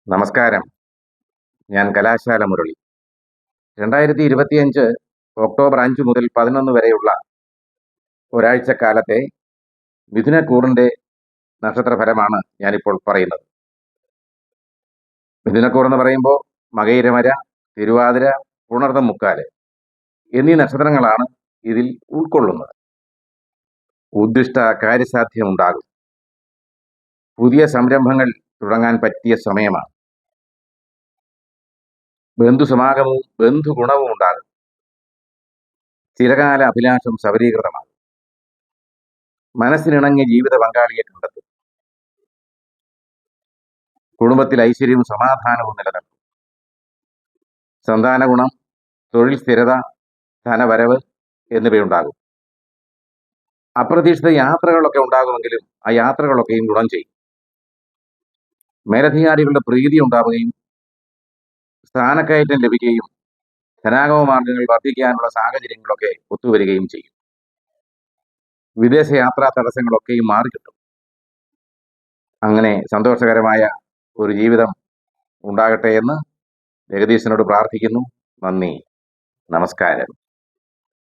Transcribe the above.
നമസ്കാരം. ഞാൻ കലാശാല മുരളി. 2025 ഒക്ടോബർ 5 മുതൽ 11 വരെയുള്ള ഒരാഴ്ചക്കാലത്തെ മിഥുനക്കൂറിന്റെ നക്ഷത്രഫലമാണ് ഞാനിപ്പോൾ പറയുന്നത്. മിഥുനക്കൂർ എന്ന് പറയുമ്പോൾ മകയിരമര, തിരുവാതിര, പുണർതം മുക്കാല് എന്നീ നക്ഷത്രങ്ങളാണ് ഇതിൽ ഉൾക്കൊള്ളുന്നത്. ഉദ്ദിഷ്ട കാര്യസാധ്യം ഉണ്ടാകും. പുതിയ സംരംഭങ്ങൾ തുടങ്ങാൻ പറ്റിയ സമയമാണ്. ബന്ധുസമാഗമവും ബന്ധുഗുണവും ഉണ്ടാകും. ചിരകാല അഭിലാഷം സബലീകൃതമാകും. മനസ്സിനിണങ്ങിയ ജീവിത പങ്കാളിയെ കണ്ടെത്തും. കുടുംബത്തിൽ ഐശ്വര്യവും സമാധാനവും നിലനിൽക്കും. സന്താന ഗുണം, തൊഴിൽ സ്ഥിരത, ധനവരവ് എന്നിവയുണ്ടാകും. അപ്രതീക്ഷിത യാത്രകളൊക്കെ ഉണ്ടാകുമെങ്കിലും ആ യാത്രകളൊക്കെയും ഗുണം ചെയ്യും. മേലധികാരികളുടെ പ്രീതി ഉണ്ടാവുകയും സ്ഥാനക്കയറ്റം ലഭിക്കുകയും ധനാഗമ മാർഗങ്ങൾ വർദ്ധിക്കാനുള്ള സാഹചര്യങ്ങളൊക്കെ ഒത്തുവരികയും ചെയ്യും. വിദേശ യാത്രാ തടസ്സങ്ങളൊക്കെയും മാറിക്കിട്ടും. അങ്ങനെ സന്തോഷകരമായ ഒരു ജീവിതം ഉണ്ടാകട്ടെ എന്ന് ജഗദീശനോട് പ്രാർത്ഥിക്കുന്നു. നന്ദി, നമസ്കാരം.